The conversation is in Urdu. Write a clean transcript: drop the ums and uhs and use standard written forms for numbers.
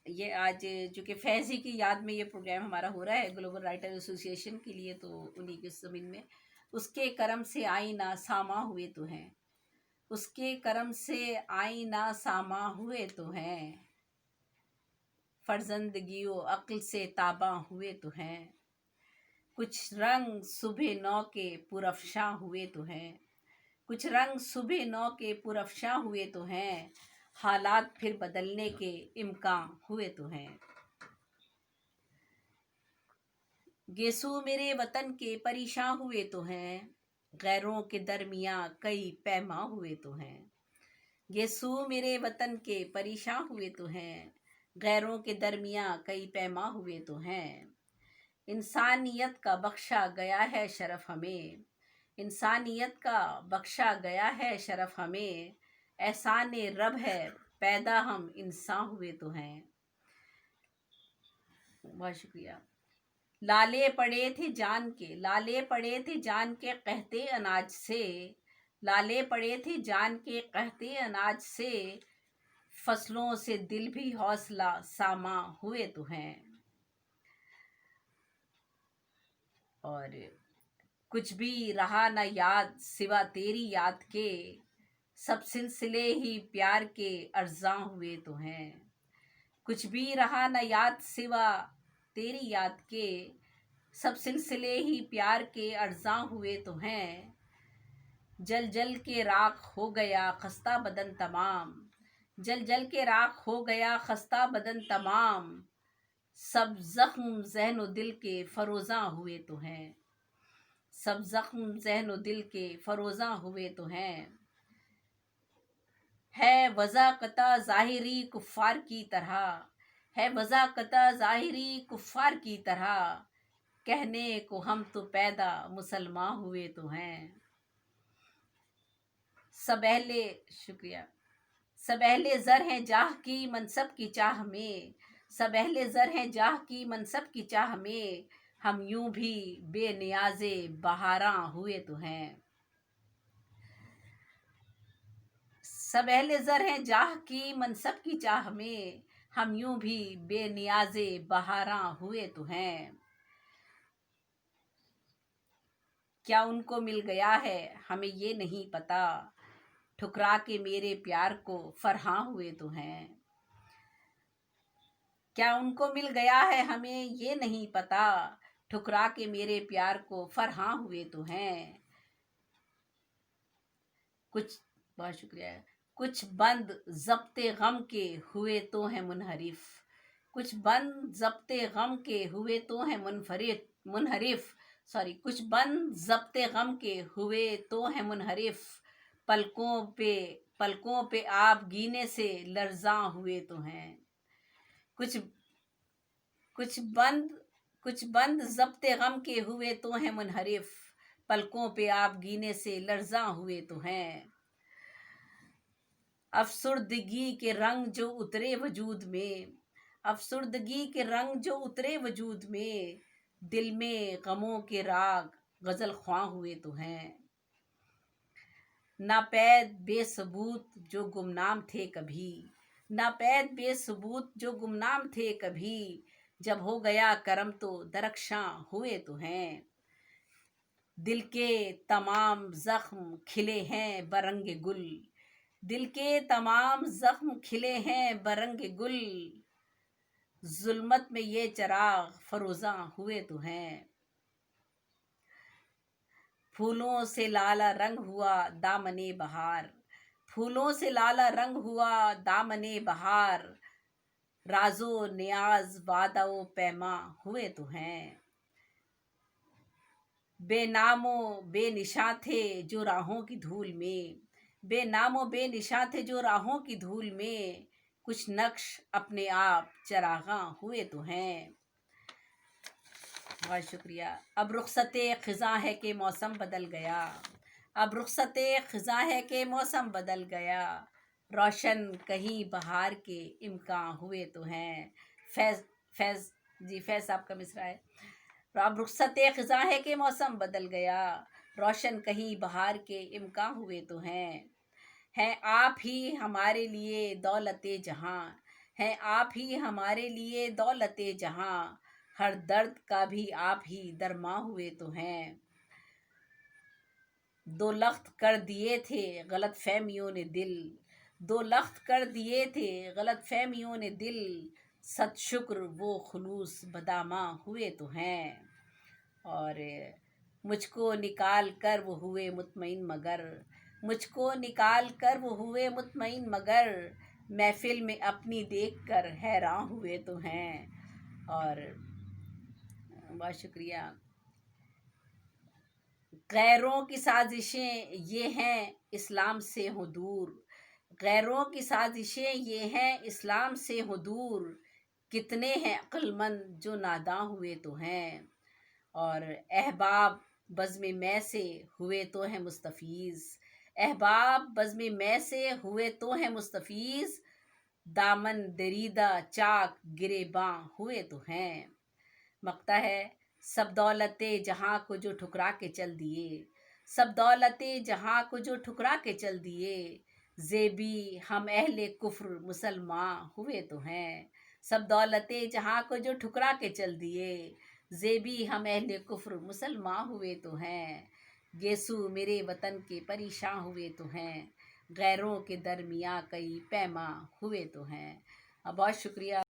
یہ آج چونکہ فیضی کی یاد میں یہ پروگرام ہمارا ہو رہا ہے گلوبل رائٹر ایسوسی ایشن کے لیے، تو انہی کے زمین میں اس کے کرم سے آئینہ ساما ہوئے تو ہیں، اس کے کرم سے آئینہ ساما ہوئے تو ہیں، فرزندگی و عقل سے تاباں ہوئے تو ہیں، کچھ رنگ صبح نو کے پرافشاں ہوئے تو ہیں، کچھ رنگ صبح نو کے پرافشاں ہوئے تو ہیں، حالات پھر بدلنے کے امکان ہوئے تو ہیں، گیسو میرے وطن کے پریشاں ہوئے تو ہیں، غیروں کے درمیاں کئی پیماں ہوئے تو ہیں، گیسو میرے وطن کے پریشاں ہوئے تو ہیں، غیروں کے درمیاں کئی پیماں ہوئے تو ہیں، انسانیت کا بخشا گیا ہے شرف ہمیں، انسانیت کا بخشا گیا ہے شرف ہمیں، احسان رب ہے پیدا ہم انسان ہوئے تو ہیں۔ بہت شکریہ۔ لالے پڑے تھے جان کے، لالے پڑے تھے جان کے قحطِ اناج سے، لالے پڑے تھے جان کے قحطِ اناج سے، فصلوں سے دل بھی حوصلہ ساما ہوئے تو ہیں، اور کچھ بھی رہا نہ یاد سوا تیری یاد کے، سب سلسلے ہی پیار کے ارزاں ہوئے تو ہیں، کچھ بھی رہا نہ یاد سوا تیری یاد کے، سب سلسلے ہی پیار کے ارزاں ہوئے تو ہیں، جل جل کے راکھ ہو گیا خستہ بدن تمام، جل جل کے راکھ ہو گیا خستہ بدن تمام، سب زخم ذہن و دل کے فروزاں ہوئے تو ہیں، سب زخم ذہن و دل کے فروزاں ہوئے تو ہیں، ہے وضع قطع ظاہری کفار کی طرح، ہے وضع قطع ظاہری کفار کی طرح، کہنے کو ہم تو پیدا مسلماں ہوئے تو ہیں، سب اہل شکریہ، سب اہل زر ہیں جاہ کی منصب کی چاہ میں، سب اہل زر ہیں جاہ کی منصب کی چاہ میں، ہم یوں بھی بے نیاز بہاراں ہوئے تو ہیں، سب اہل زر ہیں جاہ کی منصب کی چاہ میں، ہم یوں بھی بے نیاز بہاراں ہوئے تو ہیں، کیا ان کو مل گیا ہے ہمیں یہ نہیں پتا، ٹھکرا کے میرے پیار کو فرحاں ہوئے تو ہیں، کیا ان کو مل گیا ہے ہمیں یہ نہیں پتا، ٹھکرا کے میرے پیار کو فرحاں ہوئے تو ہیں، کچھ بہت شکریہ، کچھ بند ضبط غم کے ہوئے تو ہیں منحرف، کچھ بند ضبط غم کے ہوئے تو ہیں منحرف، کچھ بند ضبط غم کے ہوئے تو ہیں منحرف، پلکوں پہ آپ گینے سے لرزاں ہوئے تو ہیں، کچھ بند ضبط غم کے ہوئے تو ہیں منحرف، پلکوں پہ آپ گینے سے لرزاں ہوئے تو ہیں، افسردگی کے رنگ جو اترے وجود میں، افسردگی کے رنگ جو اترے وجود میں، دل میں غموں کے راگ غزل خواں ہوئے تو ہیں، ناپید بے ثبوت جو گمنام تھے کبھی، ناپید بے ثبوت جو گمنام تھے کبھی، جب ہو گیا کرم تو درخشاں ہوئے تو ہیں، دل کے تمام زخم کھلے ہیں برنگ گل، دل کے تمام زخم کھلے ہیں برنگ گل، ظلمت میں یہ چراغ فروزاں ہوئے تو ہیں، پھولوں سے لالا رنگ ہوا دامن بہار، پھولوں سے لالا رنگ ہوا دامن بہار، راز و نیاز وعدہ و پیماں ہوئے تو ہیں، بے نام و بے نشاں تھے جو راہوں کی دھول میں، بے نام و بے نشاں تھے جو راہوں کی دھول میں، کچھ نقش اپنے آپ چراغاں ہوئے تو ہیں، بہت شکریہ۔ اب رخصت خزاں ہے کہ موسم بدل گیا، اب رخصت خزاں ہے کہ موسم بدل گیا، روشن کہیں بہار کے امکان ہوئے تو ہیں، فیض صاحب کا مصرع ہے، اب رخصت خزاں ہے کہ موسم بدل گیا، روشن کہیں بہار کے امکان ہوئے تو ہیں آپ ہی ہمارے لیے دولت جہاں، ہیں آپ ہی ہمارے لیے دولت جہاں، ہر درد کا بھی آپ ہی درماں ہوئے تو ہیں۔ دو لخت کر دیے تھے غلط فہمیوں نے دل، دو لخت کر دیے تھے غلط فہمیوں نے دل، صد شکر وہ خلوص بداماں ہوئے تو ہیں۔ اور مجھ کو نکال کر وہ ہوئے مطمئن مگر، مجھ کو نکال کر وہ ہوئے مطمئن مگر، محفل میں اپنی دیکھ کر حیراں ہوئے تو ہیں۔ اور بہت شکریہ۔ غیروں کی سازشیں یہ ہیں اسلام سے ہوں دور، غیروں کی سازشیں یہ ہیں اسلام سے ہوں دور، کتنے ہیں عقل مند جو ناداں ہوئے تو ہیں۔ اور احباب بزم میں سے ہوئے تو ہیں مستفیض، احباب بزم میں سے ہوئے تو ہیں مستفیض، دامن دریدہ چاک گریباں ہوئے تو ہیں۔ مقطع ہے، سب دولت جہاں کو جو ٹھکرا کے چل دیے، سب دولت جہاں کو جو ٹھکرا کے چل دیے، زیبی ہم اہل کفر مسلمان ہوئے تو ہیں۔ سب دولت جہاں کو جو ٹھکرا کے چل دیے، زیبی ہم اہل کفر مسلمان ہوئے تو ہیں۔ گیسو میرے وطن کے پریشاں ہوئے تو ہیں، غیروں کے درمیاں کئی پیماں ہوئے تو ہیں۔ بہت شکریہ۔